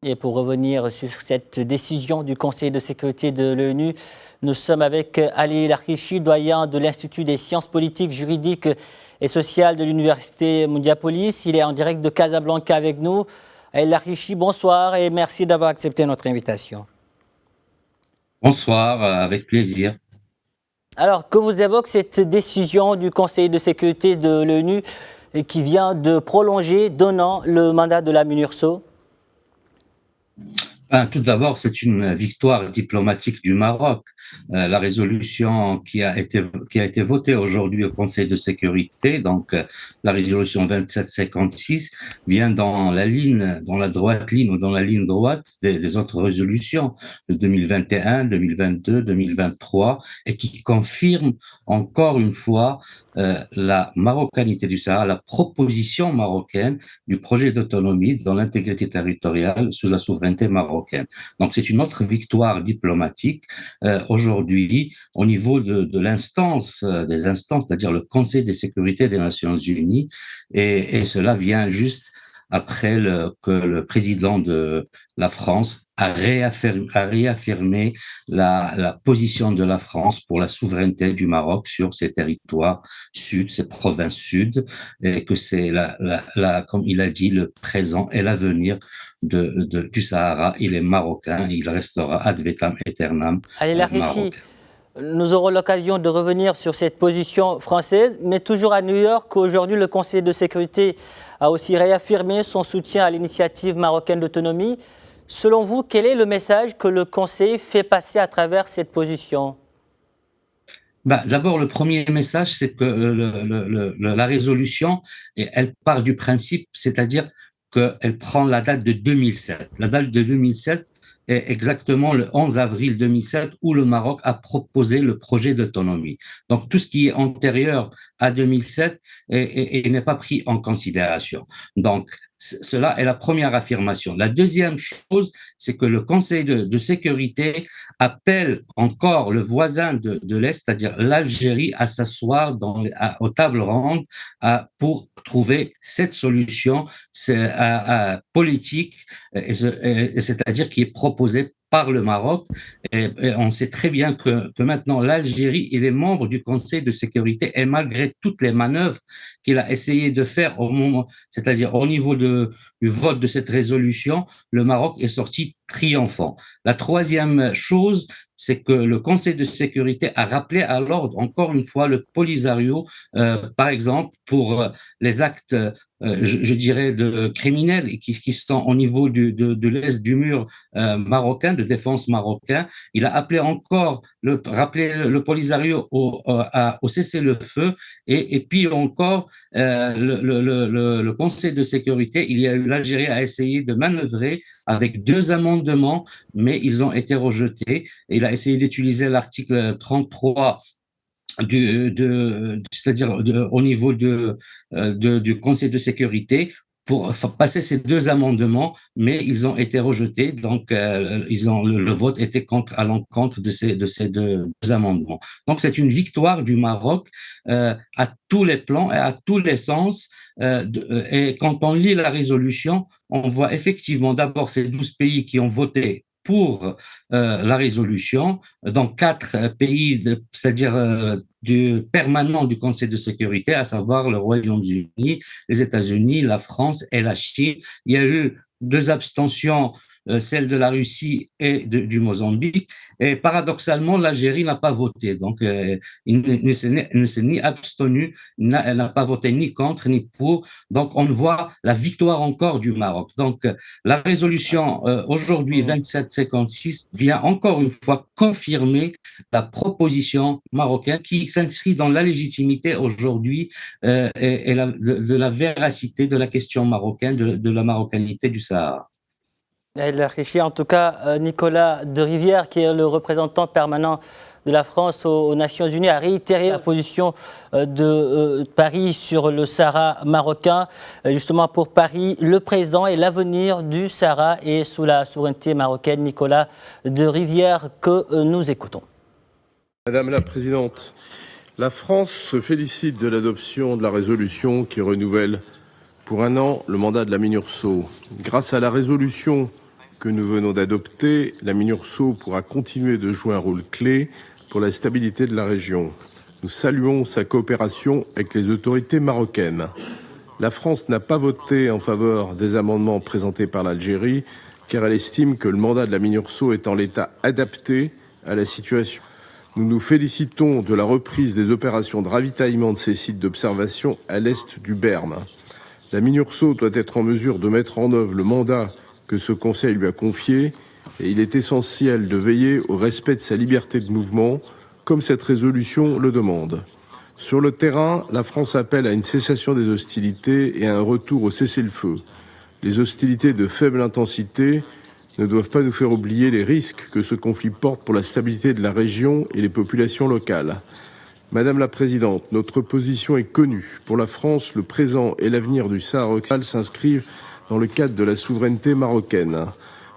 Et pour revenir sur cette décision du Conseil de sécurité de l'ONU, nous sommes avec Ali Larkichi, doyen de l'Institut des sciences politiques, juridiques et sociales de l'Université Moundiapolis. Il est en direct de Casablanca avec nous. Ali Larkichi, bonsoir et merci d'avoir accepté notre invitation. Bonsoir, avec plaisir. Alors, que vous évoque cette décision du Conseil de sécurité de l'ONU qui vient de prolonger d'un an le mandat de la MINURSO? Tout d'abord, c'est une victoire diplomatique du Maroc. La résolution qui a été votée aujourd'hui au Conseil de sécurité, donc la résolution 2756, vient dans la droite ligne ou dans la ligne droite des autres résolutions de 2021, 2022, 2023, et qui confirme encore une fois la marocanité du Sahara, la proposition marocaine du projet d'autonomie dans l'intégrité territoriale sous la souveraineté marocaine. Donc c'est une autre victoire diplomatique aujourd'hui au niveau de l'instance, des instances, c'est-à-dire le Conseil de sécurité des Nations Unies, et cela vient juste après que le président de la France a réaffirmé la position de la France pour la souveraineté du Maroc sur ses territoires sud, ses provinces sud, et que c'est comme il a dit, le présent et l'avenir du Sahara. Il est marocain, il restera ad vitam aeternam Ali Larkichi, marocain. nous aurons l'occasion de revenir sur cette position française, mais toujours à New York, aujourd'hui, le Conseil de sécurité a aussi réaffirmé son soutien à l'initiative marocaine d'autonomie. Selon vous, quel est le message que le Conseil fait passer à travers cette position? D'abord, le premier message, c'est que la résolution, elle part du principe, c'est-à-dire qu'elle prend la date de 2007. La date de 2007 est exactement le 11 avril 2007 où le Maroc a proposé le projet d'autonomie. Donc, tout ce qui est antérieur à 2007 n'est pas pris en considération. Donc, cela est la première affirmation. La deuxième chose, c'est que le Conseil de sécurité appelle encore le voisin de l'Est, c'est-à-dire l'Algérie, à s'asseoir aux tables rondes pour trouver cette solution politique, c'est-à-dire qui est proposée par le Maroc. Et on sait très bien que maintenant l'Algérie, il est membre du Conseil de sécurité, et malgré toutes les manœuvres qu'il a essayé de faire au moment, c'est-à-dire au niveau du vote de cette résolution, le Maroc est sorti triomphant. La troisième chose, c'est que le Conseil de sécurité a rappelé à l'ordre, encore une fois, le Polisario, par exemple, pour les actes, je dirais, criminels qui sont au niveau de l'est du mur marocain, de défense marocain. Il a appelé encore, rappelé le Polisario au cessez-le-feu, et puis encore, le Conseil de sécurité, l'Algérie a essayé de manœuvrer avec 2 amendements, mais ils ont été rejetés. Il a essayé d'utiliser l'article 33 c'est-à-dire au niveau du Conseil de sécurité pour passer ces 2 amendements, mais ils ont été rejetés. Donc, le vote était à l'encontre de ces 2 amendements. Donc, c'est une victoire du Maroc à tous les plans et à tous les sens. Et quand on lit la résolution, on voit effectivement d'abord ces 12 pays qui ont voté pour la résolution dans 4 pays, c'est-à-dire du permanent du Conseil de sécurité, à savoir le Royaume-Uni, les États-Unis, la France et la Chine. Il y a eu 2 abstentions, celle de la Russie et du Mozambique. Et paradoxalement, l'Algérie n'a pas voté. Donc, il ne s'est ni abstenu, elle n'a pas voté ni contre ni pour. Donc, on voit la victoire encore du Maroc. Donc, la résolution aujourd'hui 2756 vient encore une fois confirmer la proposition marocaine qui s'inscrit dans la légitimité aujourd'hui et de la véracité de la question marocaine, de la marocanité du Sahara. En tout cas, Nicolas de Rivière, qui est le représentant permanent de la France aux Nations Unies, a réitéré la position de Paris sur le Sahara marocain. Justement, pour Paris, le présent et l'avenir du Sahara est sous la souveraineté marocaine. Nicolas de Rivière, que nous écoutons. Madame la Présidente, la France se félicite de l'adoption de la résolution qui renouvelle pour 1 an le mandat de la MINURSO. Grâce à la résolution que nous venons d'adopter, la MINURSO pourra continuer de jouer un rôle clé pour la stabilité de la région. Nous saluons sa coopération avec les autorités marocaines. La France n'a pas voté en faveur des amendements présentés par l'Algérie, car elle estime que le mandat de la MINURSO est en l'état adapté à la situation. Nous nous félicitons de la reprise des opérations de ravitaillement de ces sites d'observation à l'est du Berme. La MINURSO doit être en mesure de mettre en œuvre le mandat que ce Conseil lui a confié, et il est essentiel de veiller au respect de sa liberté de mouvement, comme cette résolution le demande. Sur le terrain, la France appelle à une cessation des hostilités et à un retour au cessez-le-feu. Les hostilités de faible intensité ne doivent pas nous faire oublier les risques que ce conflit porte pour la stabilité de la région et les populations locales. Madame la Présidente, notre position est connue. Pour la France, le présent et l'avenir du Sahara occidental s'inscrivent dans le cadre de la souveraineté marocaine.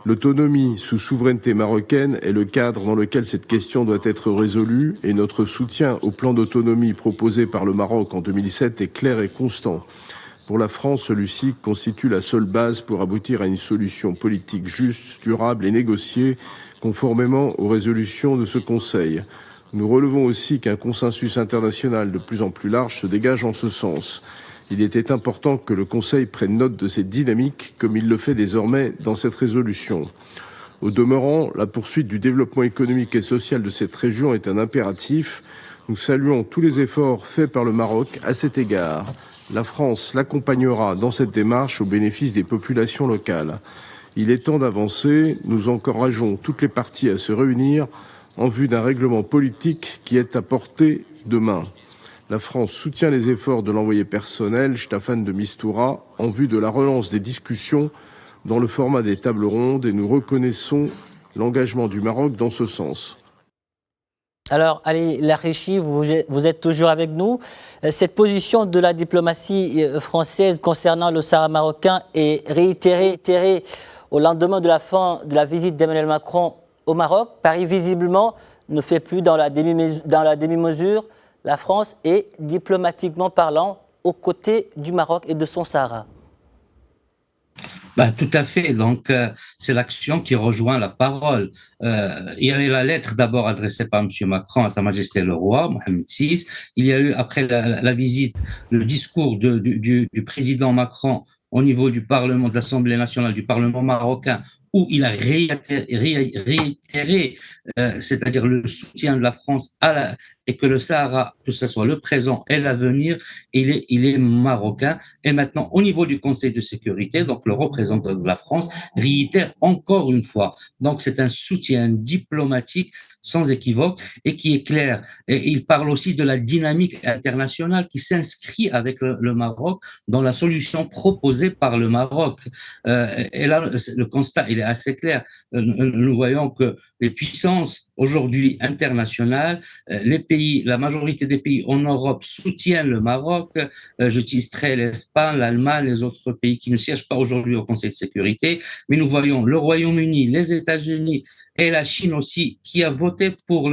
L'autonomie sous souveraineté marocaine est le cadre dans lequel cette question doit être résolue et notre soutien au plan d'autonomie proposé par le Maroc en 2007 est clair et constant. Pour la France, celui-ci constitue la seule base pour aboutir à une solution politique juste, durable et négociée, conformément aux résolutions de ce Conseil. Nous relevons aussi qu'un consensus international de plus en plus large se dégage en ce sens. Il était important que le Conseil prenne note de cette dynamique, comme il le fait désormais dans cette résolution. Au demeurant, la poursuite du développement économique et social de cette région est un impératif. Nous saluons tous les efforts faits par le Maroc à cet égard. La France l'accompagnera dans cette démarche au bénéfice des populations locales. Il est temps d'avancer. Nous encourageons toutes les parties à se réunir en vue d'un règlement politique qui est à portée de main. La France soutient les efforts de l'envoyé personnel Staffan de Mistura en vue de la relance des discussions dans le format des tables rondes et nous reconnaissons l'engagement du Maroc dans ce sens. Alors, Ali Larrichi, vous êtes toujours avec nous. Cette position de la diplomatie française concernant le Sahara marocain est réitérée au lendemain de la fin de la visite d'Emmanuel Macron au Maroc. Paris, visiblement, ne fait plus dans la demi-mesure. La France est, diplomatiquement parlant, aux côtés du Maroc et de son Sahara. Tout à fait. Donc, c'est l'action qui rejoint la parole. Il y avait la lettre d'abord adressée par M. Macron à Sa Majesté le Roi, Mohamed VI. Il y a eu, après la visite, le discours du président Macron au niveau du Parlement, de l'Assemblée nationale, du Parlement marocain, où il a réitéré, c'est-à-dire le soutien de la France et que le Sahara, que ce soit le présent et l'avenir, il est marocain. Et maintenant, au niveau du Conseil de sécurité, donc le représentant de la France réitère encore une fois. Donc, c'est un soutien diplomatique sans équivoque et qui est clair. Et il parle aussi de la dynamique internationale qui s'inscrit avec le Maroc dans la solution proposée par le Maroc. Et là, le constat, il est assez clair. Nous voyons que les puissances aujourd'hui internationales, les pays, la majorité des pays en Europe soutiennent le Maroc. Je citerai l'Espagne, l'Allemagne, les autres pays qui ne siègent pas aujourd'hui au Conseil de sécurité. Mais nous voyons le Royaume-Uni, les États-Unis et la Chine aussi qui a voté pour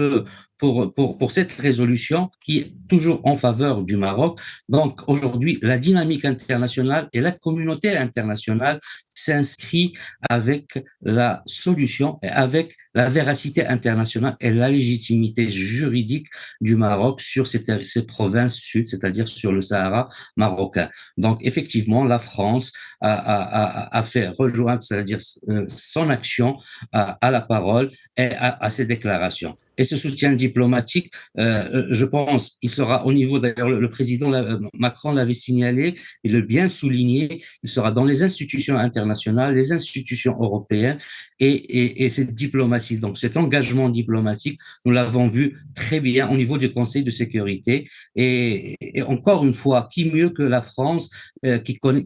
cette résolution qui est toujours en faveur du Maroc. Donc aujourd'hui, la dynamique internationale et la communauté internationale s'inscrit avec la solution et avec la véracité internationale et la légitimité juridique du Maroc sur ces provinces sud, c'est-à-dire sur le Sahara marocain. Donc effectivement, la France a fait rejoindre, c'est-à-dire son action à la parole et à ses déclarations. Et ce soutien diplomatique, je pense, il sera au niveau, d'ailleurs, le président Macron l'avait signalé, il l'a bien souligné, il sera dans les institutions internationales, les institutions européennes et cette diplomatie. Donc, cet engagement diplomatique, nous l'avons vu très bien au niveau du Conseil de sécurité. Et encore une fois, qui mieux que la France, qui connaît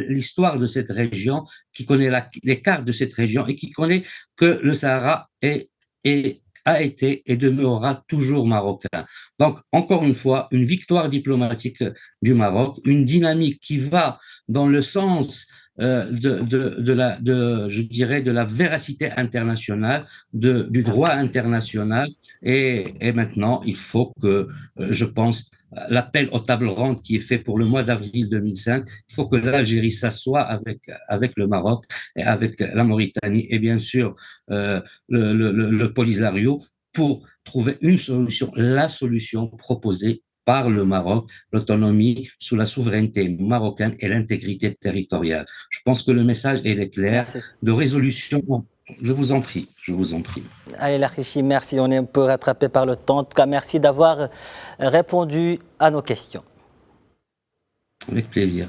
l'histoire de cette région, qui connaît les cartes de cette région et qui connaît que le Sahara a été et demeurera toujours marocain. Donc, encore une fois, une victoire diplomatique du Maroc, une dynamique qui va dans le sens je dirais, de la véracité internationale, du droit international. Et maintenant, il faut que, je pense, l'appel aux tables rondes qui est fait pour le mois d'avril 2005. Il faut que l'Algérie s'assoie avec le Maroc et avec la Mauritanie et bien sûr le Polisario pour trouver une solution, la solution proposée par le Maroc, l'autonomie sous la souveraineté marocaine et l'intégrité territoriale. Je pense que le message est clair. Merci. De résolution. Je vous en prie, je vous en prie. Ali Lakhichi, merci. On est un peu rattrapé par le temps. En tout cas, merci d'avoir répondu à nos questions. Avec plaisir.